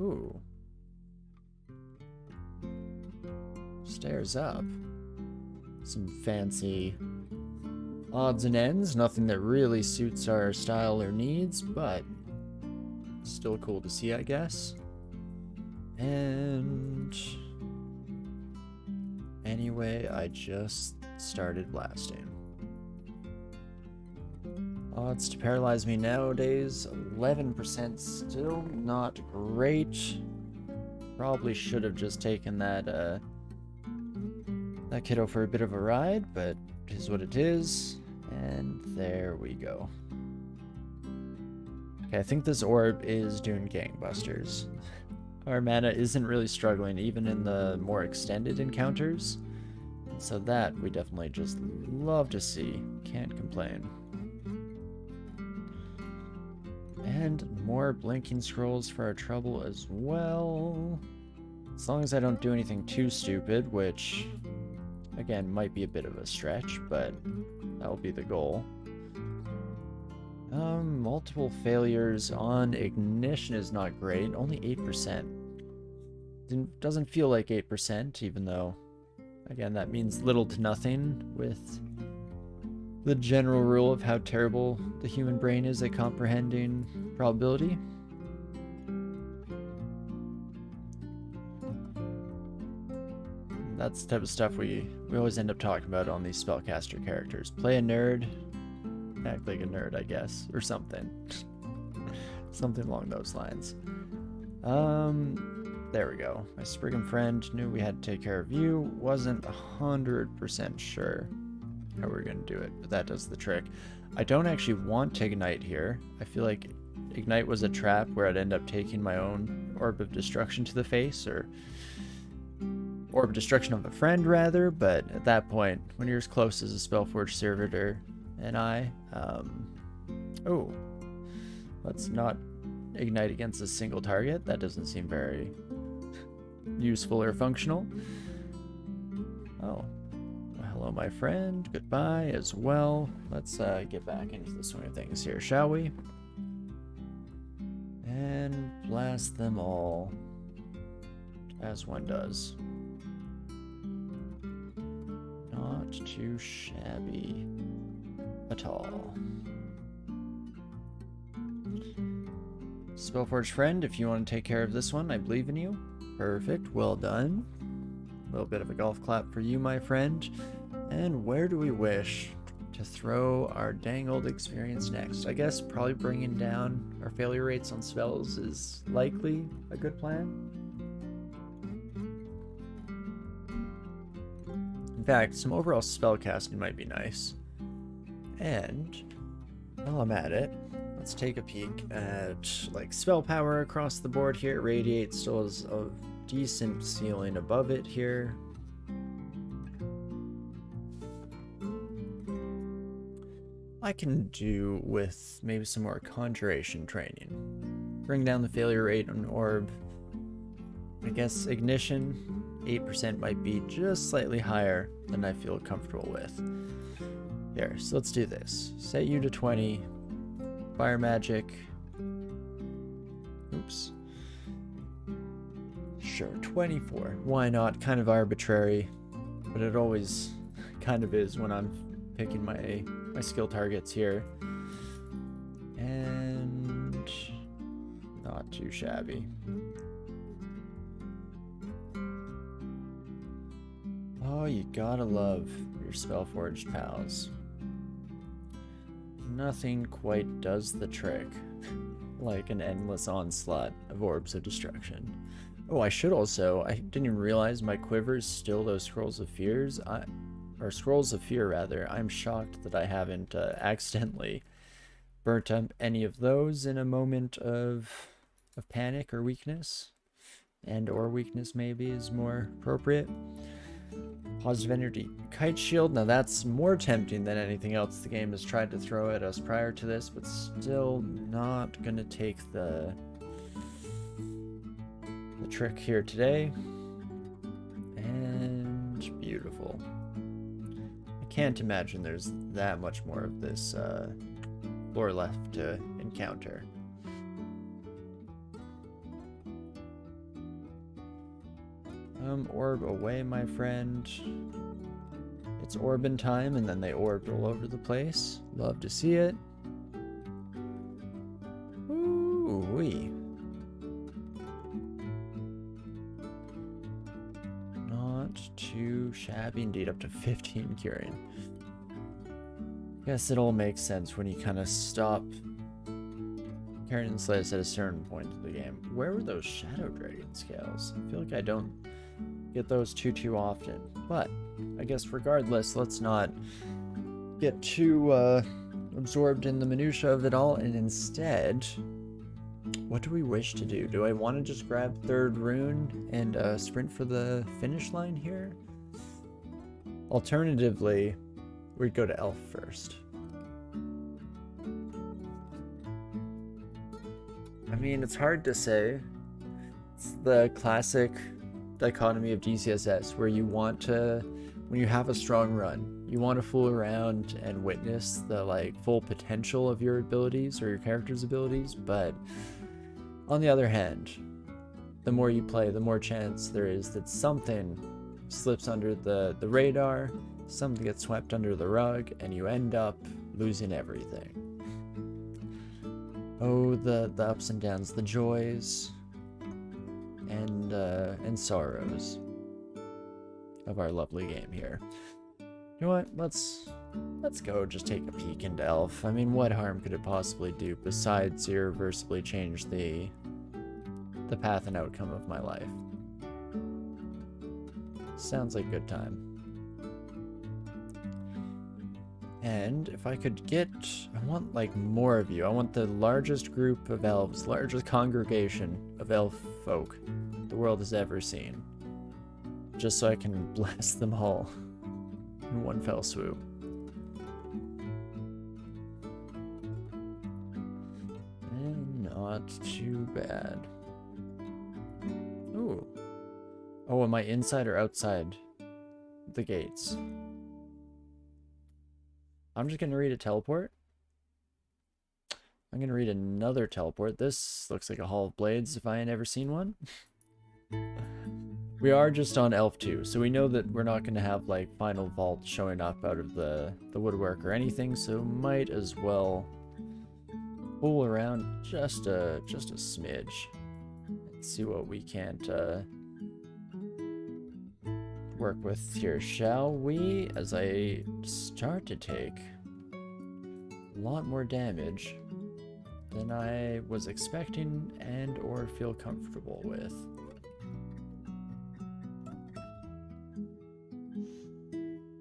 Ooh. Stairs up. Some fancy odds and ends. Nothing that really suits our style or needs, but still cool to see, I guess. And anyway, I just started blasting. Odds to paralyze me nowadays, 11%, still not great. Probably should have just taken that kiddo for a bit of a ride, but it is what it is. And there we go. Okay, I think this orb is doing gangbusters. Our mana isn't really struggling, even in the more extended encounters. So that we definitely just love to see. Can't complain. And more blinking scrolls for our trouble as well. As long as I don't do anything too stupid, which, again, might be a bit of a stretch, but that'll be the goal. Multiple failures on ignition is not great. Only 8%. Doesn't feel like 8%, even though, again, that means little to nothing with the general rule of how terrible the human brain is at comprehending probability. That's the type of stuff we always end up talking about on these spellcaster characters. Play a nerd, act like a nerd, I guess, or something. Something along those lines. There we go. My Spriggan friend knew we had to take care of you. Wasn't 100% sure how we're going to do it, but that does the trick. I don't actually want to ignite here. I feel like ignite was a trap where I'd end up taking my own Orb of Destruction to the face, or Orb of Destruction of a friend, rather, but at that point, when you're as close as a Spellforge servitor and I, oh, let's not ignite against a single target. That doesn't seem very useful or functional. Oh. Hello, my friend. Goodbye as well. Let's get back into the swing of things here, shall we? And blast them all, as one does. Not too shabby at all. Spellforge friend, if you want to take care of this one, I believe in you. Perfect. Well done. A little bit of a golf clap for you, my friend. And where do we wish to throw our dang old experience next? I guess probably bringing down our failure rates on spells is likely a good plan. In fact, some overall spell casting might be nice. And while I'm at it, let's take a peek at like spell power across the board here. Radiate still has a decent ceiling above it here. I can do with maybe some more conjuration training. Bring down the failure rate on orb. I guess ignition, 8% might be just slightly higher than I feel comfortable with. Here, so let's do this. Set you to 20. Fire magic. Oops. Sure, 24. Why not? Kind of arbitrary, but it always kind of is when I'm picking my skill targets here. And not too shabby. Oh, you gotta love your Spellforged pals. Nothing quite does the trick like an endless onslaught of Orbs of Destruction. Oh, I didn't even realize my quiver is still those Scrolls of Fears. Or Scrolls of Fear, rather. I'm shocked that I haven't accidentally burnt up any of those in a moment of panic or weakness. Or weakness, maybe, is more appropriate. Positive energy. Kite shield. Now that's more tempting than anything else the game has tried to throw at us prior to this, but still not going to take the trick here today. And beautiful. Can't imagine there's that much more of this floor left to encounter. Orb away, my friend. It's orbing time, and then they orbed all over the place. Love to see it. Ooh-wee. Not too shabby indeed, up to 15 curing. Guess it all makes sense when you kind of stop carrying and slice at a certain point of the game. Where were those Shadow Dragon scales? I feel like I don't get those too often. But I guess regardless, let's not get too absorbed in the minutia of it all, and instead, what do we wish to do? Do I want to just grab third rune and sprint for the finish line here? Alternatively, we'd go to elf first. I mean, it's hard to say. It's the classic dichotomy of DCSS where you want to, when you have a strong run, you want to fool around and witness the like full potential of your abilities or your character's abilities, but on the other hand, the more you play, the more chance there is that something slips under the radar, something gets swept under the rug, and you end up losing everything. Oh, the ups and downs, the joys and sorrows of our lovely game here. You know what? Let's go just take a peek into Elf. I mean, what harm could it possibly do besides irreversibly change the path and outcome of my life? Sounds like a good time. And if I could get, I want like more of you. I want the largest group of elves, largest congregation of elf folk the world has ever seen. Just so I can bless them all in one fell swoop. And not too bad. Ooh. Oh, am I inside or outside the gates? I'm just going to read a teleport. I'm going to read another teleport. This looks like a Hall of Blades if I ain't ever seen one. We are just on Elf 2, so we know that we're not going to have like final vault showing up out of the woodwork or anything, so might as well fool around just a smidge. Let's see what we can't work with here, shall we? As I start to take a lot more damage than I was expecting and or feel comfortable with.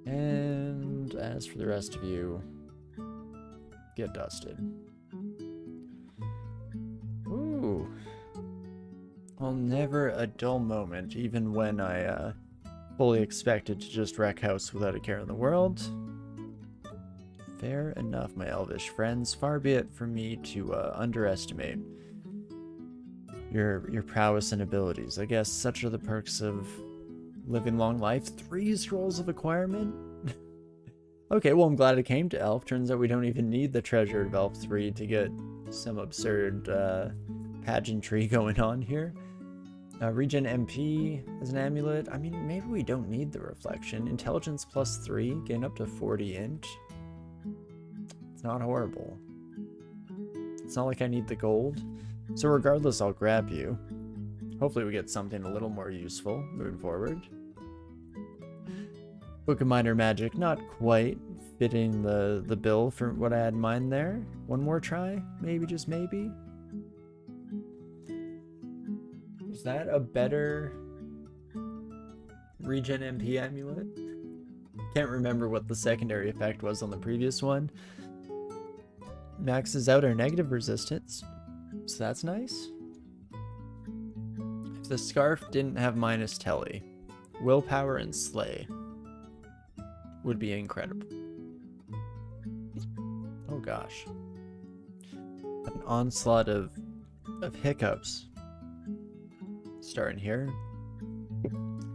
And as for the rest of you, get dusted. Ooh. Well, never a dull moment, even when I fully expected to just wreck house without a care in the world. Fair enough, my elvish friends. Far be it from me to underestimate your prowess and abilities. I guess such are the perks of living long life. 3 scrolls of acquirement? Okay, well, I'm glad it came to Elf. Turns out we don't even need the treasure of Elf 3 to get some absurd pageantry going on here. Regen MP as an amulet. I mean, maybe we don't need the reflection. Intelligence +3, gain up to 40 int. It's not horrible. It's not like I need the gold. So regardless, I'll grab you. Hopefully we get something a little more useful moving forward. Book of Minor Magic, not quite fitting the bill for what I had in mind there. One more try? Maybe, just maybe? Is that a better regen MP amulet? Can't remember what the secondary effect was on the previous one. Maxes out our negative resistance, so that's nice. If the scarf didn't have minus telly, willpower and slay would be incredible. Oh gosh. An onslaught of hiccups starting here.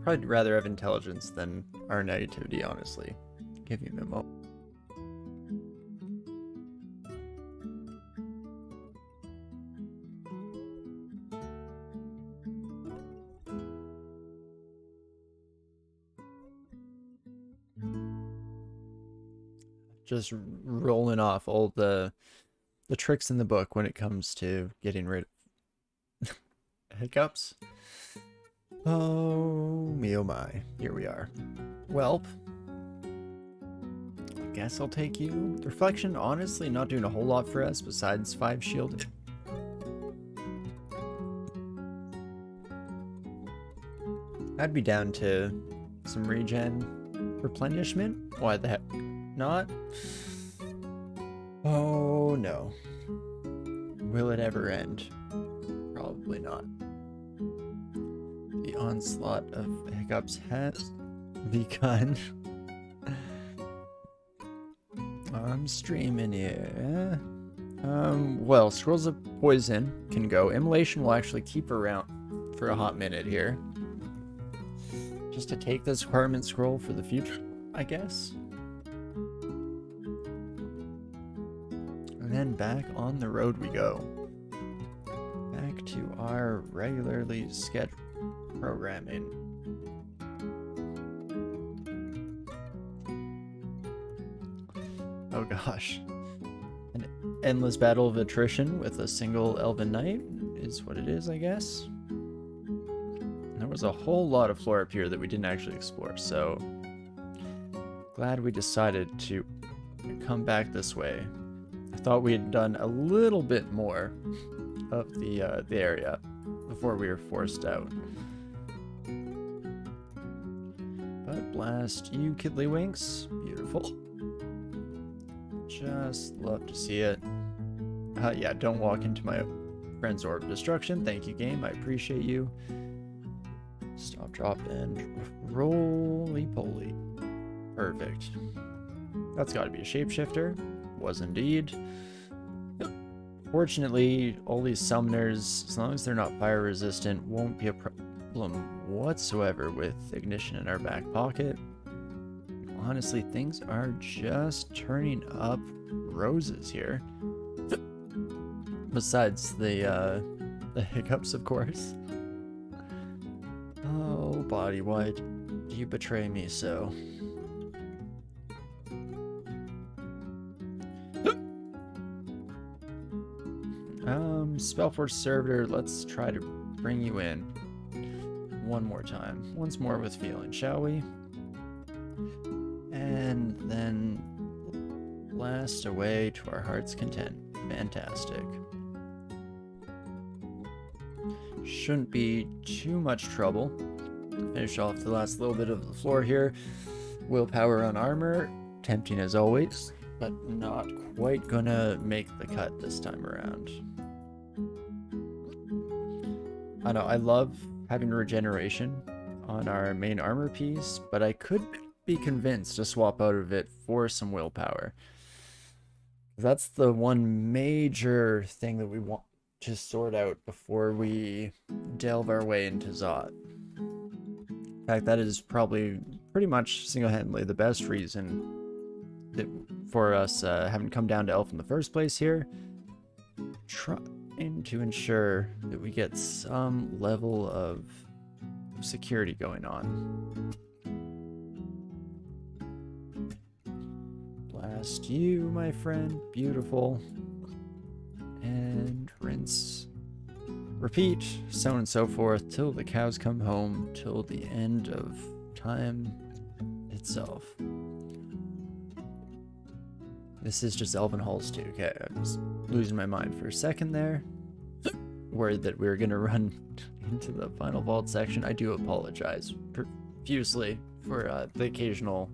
Probably rather have intelligence than our negativity, honestly. Give you a moment. just rolling off all the tricks in the book when it comes to getting rid of hiccups. Oh me, oh my. Here we are. Welp. I guess I'll take you. Reflection, honestly, not doing a whole lot for us besides 5 shield. I'd be down to some regen replenishment. Why the heck not? Oh no. Will it ever end? Probably not. The onslaught of hiccups has begun. I'm streaming here. Well, Scrolls of Poison can go. Immolation will actually keep around for a hot minute here. Just to take this requirement scroll for the future, I guess. And then back on the road we go. Back to our regularly scheduled programming. Oh gosh. An endless battle of attrition with a single Elven Knight is what it is, I guess. There was a whole lot of flora up here that we didn't actually explore, so glad we decided to come back this way. I thought we had done a little bit more of the area before we were forced out. But blast you, Kiddlywinks. Beautiful. Just love to see it. Yeah, don't walk into my friend's Orb of Destruction. Thank you, game. I appreciate you. Stop, drop, and roly-poly. Perfect. That's got to be a shapeshifter. Was indeed. Fortunately, all these summoners, as long as they're not fire resistant, won't be a problem whatsoever with ignition in our back pocket. Honestly, things are just turning up roses here. Besides the hiccups, of course. Oh, body, why do you betray me so? Spellforce Servitor, let's try to bring you in one more time. Once more with feeling, shall we? And then blast away to our heart's content. Fantastic. Shouldn't be too much trouble. Finish off the last little bit of the floor here. Willpower on armor, tempting as always, but not quite gonna make the cut this time around. I know, I love having regeneration on our main armor piece, but I could be convinced to swap out of it for some willpower. That's the one major thing that we want to sort out before we delve our way into Zot. In fact, that is probably pretty much single-handedly the best reason that for us having come down to Elf in the first place here. Trying to ensure that we get some level of security going on. Blast you, my friend. Beautiful. And rinse. Repeat, so on and so forth, till the cows come home, till the end of time itself. This is just Elven Halls too. Okay, I was losing my mind for a second there. Worried that we were going to run into the final vault section. I do apologize profusely for the occasional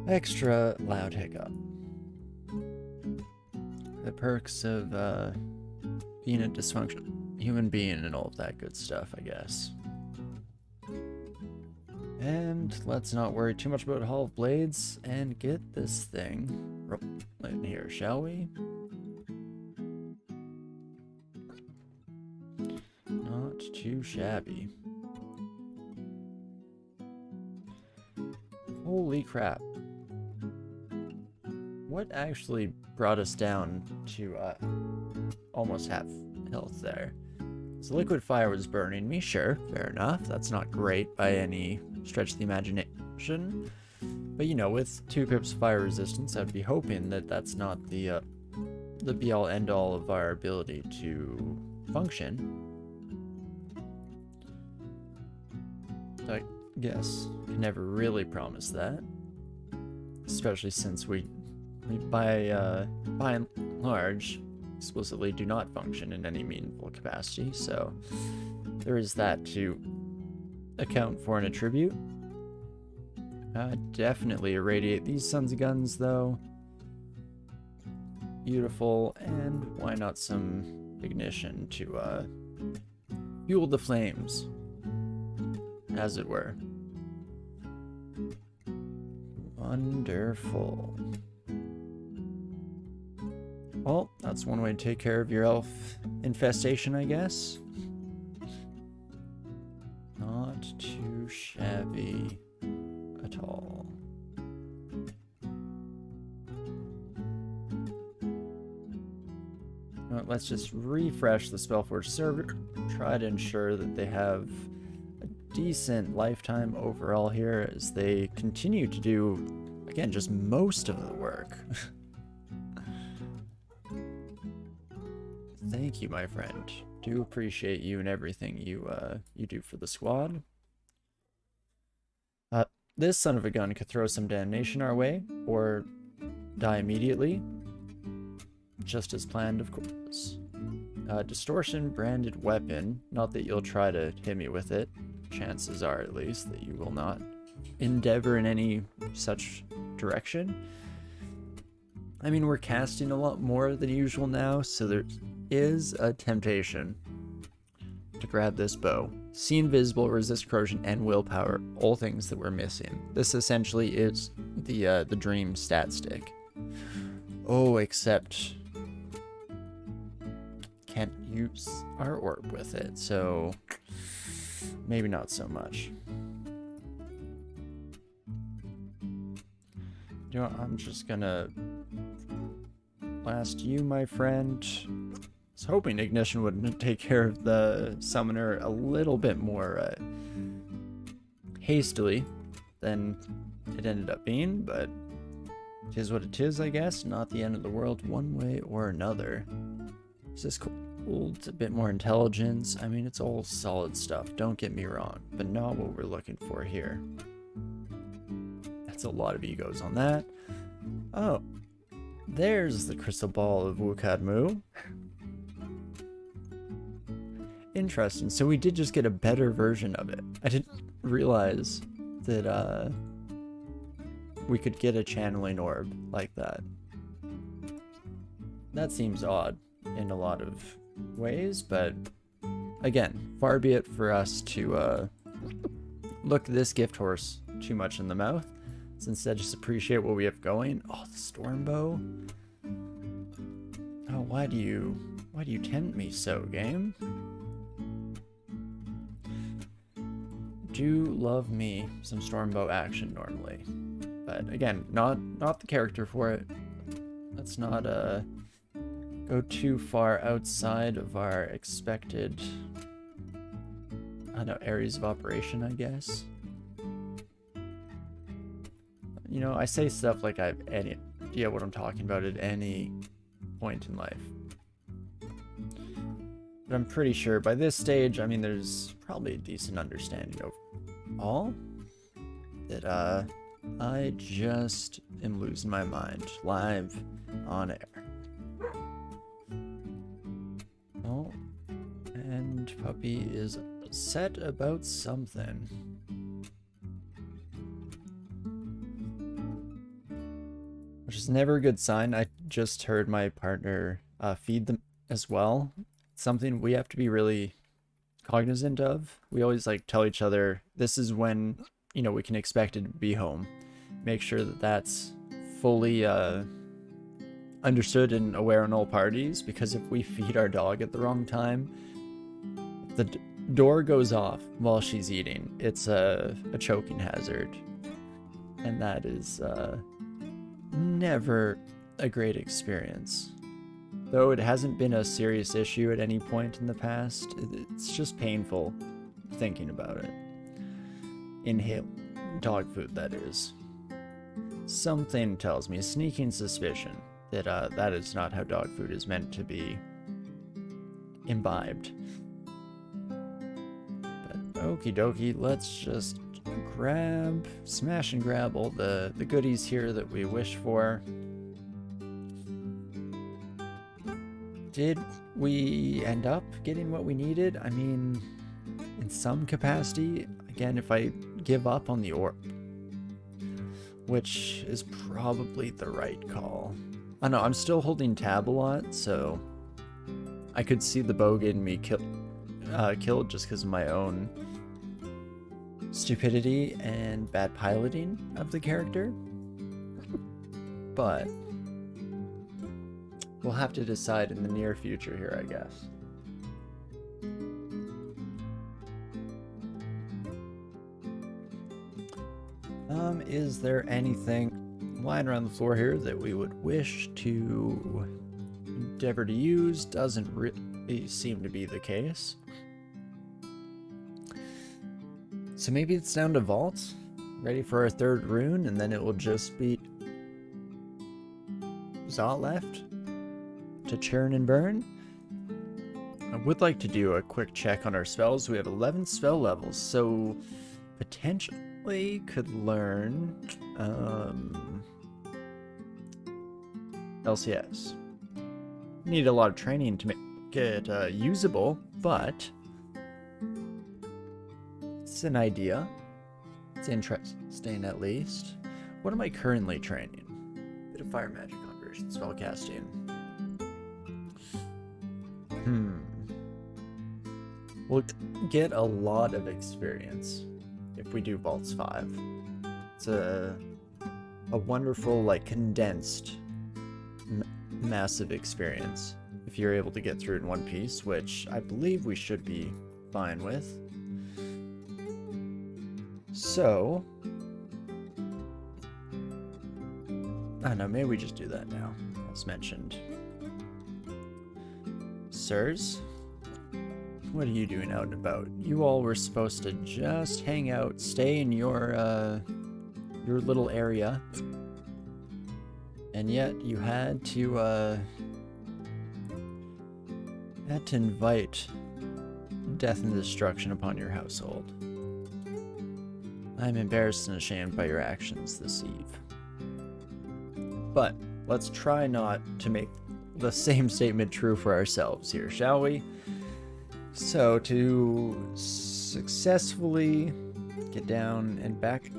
extra loud hiccup. The perks of being a dysfunctional human being and all of that good stuff, I guess. And let's not worry too much about Hall of Blades and get this thing in here, shall we? Not too shabby. Holy crap. What actually brought us down to almost half health there? So liquid fire was burning me, sure, fair enough. That's not great by any stretch of the imagination. But you know, with 2 pips fire resistance, I'd be hoping that that's not the be-all end-all of our ability to function. I guess can never really promise that, especially since we by and large explicitly do not function in any meaningful capacity. So there is that to account for and attribute. Definitely irradiate these sons of guns, though. Beautiful, and why not some ignition to fuel the flames, as it were. Wonderful. Well, that's one way to take care of your elf infestation, I guess. Not too shabby at all. Well, let's just refresh the Spellforge server, try to ensure that they have a decent lifetime overall here as they continue to do, again, just most of the work. Thank you, my friend. Do appreciate you and everything you do for the squad. This son of a gun could throw some damnation our way, or die immediately. Just as planned, of course. Distortion branded weapon. Not that you'll try to hit me with it. Chances are, at least, that you will not endeavor in any such direction. I mean, we're casting a lot more than usual now, so there is a temptation to grab this bow. See invisible, resist corrosion, and willpower, all things that we're missing. This essentially is the dream stat stick. Oh, except can't use our orb with it, so maybe not so much. You know, I'm just gonna blast you, my friend. I was hoping Ignition would take care of the summoner a little bit more hastily than it ended up being, but it is what it is, I guess. Not the end of the world one way or another. Is this cool? A bit more intelligence. I mean, it's all solid stuff, don't get me wrong, but not what we're looking for here. That's a lot of egos on that. Oh, there's the crystal ball of Wukadmu. Interesting. So we did just get a better version of it. I didn't realize that we could get a channeling orb like that. That seems odd in a lot of ways, but again, far be it for us to look this gift horse too much in the mouth. Let's instead just appreciate what we have going. Oh, the storm bow. Oh, why do you tempt me so, game? Do love me some Stormbow action normally, but again, not the character for it. Let's not go too far outside of our expected, I don't know, areas of operation, I guess. You know, I say stuff like I have any idea what I'm talking about at any point in life. But I'm pretty sure by this stage, I mean, there's probably a decent understanding of all that I just am losing my mind live on air. Oh, and Puppy is upset about something. Which is never a good sign. I just heard my partner feed them as well. Something we have to be really cognizant of. We always like tell each other this is when, you know, we can expect it to be home. Make sure that that's fully understood and aware on all parties, because if we feed our dog at the wrong time, the door goes off while she's eating. It's a choking hazard, and that is never a great experience. Though it hasn't been a serious issue at any point in the past, it's just painful thinking about it. Inhale dog food, that is. something tells me, a sneaking suspicion, that that is not how dog food is meant to be imbibed. But okie dokie, let's just smash and grab all the goodies here that we wish for. Did we end up getting what we needed? I mean, in some capacity. Again, if I give up on the orb, which is probably the right call. I know, I'm still holding tab a lot, so I could see the bow getting me killed just because of my own stupidity and bad piloting of the character. But we'll have to decide in the near future here, I guess. Is there anything lying around the floor here that we would wish to endeavor to use? Doesn't really seem to be the case. So maybe it's down to Vault, ready for our third rune, and then it will just be Zot left to churn and burn. I would like to do a quick check on our spells. We have 11 spell levels, so potentially could learn LCS. Need a lot of training to make it usable, but it's an idea. It's interesting at least. What am I currently training? Bit of fire magic conversion, spellcasting. We'll get a lot of experience if we do Vaults 5. It's a wonderful, like, condensed, massive experience if you're able to get through it in one piece, which I believe we should be fine with. So, I don't know, maybe we just do that now, as mentioned. Sirs, what are you doing out and about? You all were supposed to just hang out, stay in your little area, and yet you had to invite death and destruction upon your household. I'm embarrassed and ashamed by your actions this eve. But let's try not to make the same statement true for ourselves here, shall we? So, to successfully get down and back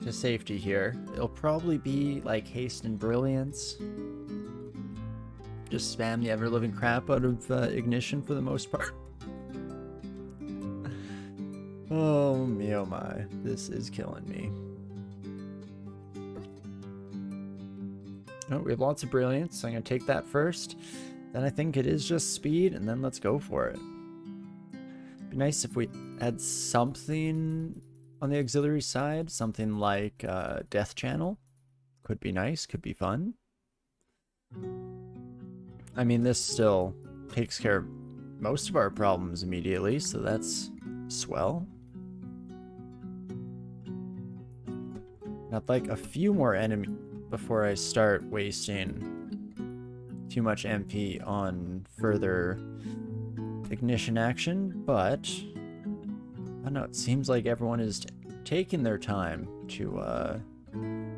to safety here, it'll probably be like haste and brilliance. Just spam the ever-living crap out of ignition for the most part. Oh me, oh my, this is killing me. Oh, we have lots of brilliance, so I'm going to take that first. Then I think it is just speed, and then let's go for it. Be nice if we had something on the auxiliary side, something like Death Channel. Could be nice, could be fun. I mean, this still takes care of most of our problems immediately, so that's swell. I'd like a few more enemies before I start wasting too much MP on further ignition action, but I don't know, it seems like everyone is taking their time to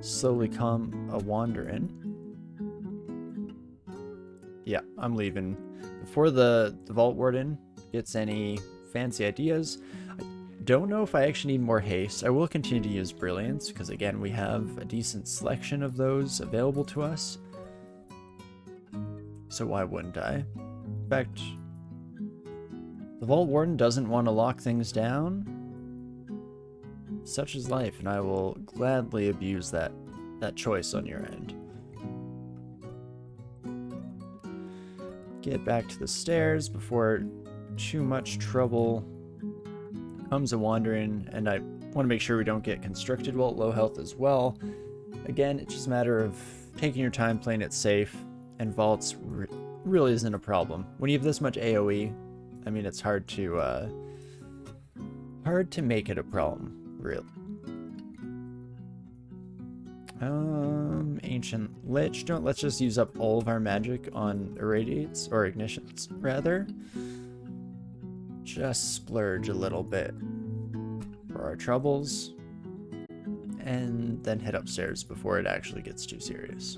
slowly come a wandering. Yeah, I'm leaving before the Vault Warden gets any fancy ideas. I don't know if I actually need more haste. I will continue to use brilliance because, again, we have a decent selection of those available to us, so why wouldn't I? In fact, the Vault Warden doesn't want to lock things down. Such is life, and I will gladly abuse that choice on your end. Get back to the stairs before too much trouble comes a wandering, and I want to make sure we don't get constricted while at low health as well. Again, it's just a matter of taking your time, playing it safe, and Vaults really isn't a problem. When you have this much AoE, I mean, it's hard to make it a problem, really. Ancient Lich. Let's just use up all of our magic on irradiates, or ignitions, rather. Just splurge a little bit for our troubles. And then head upstairs before it actually gets too serious.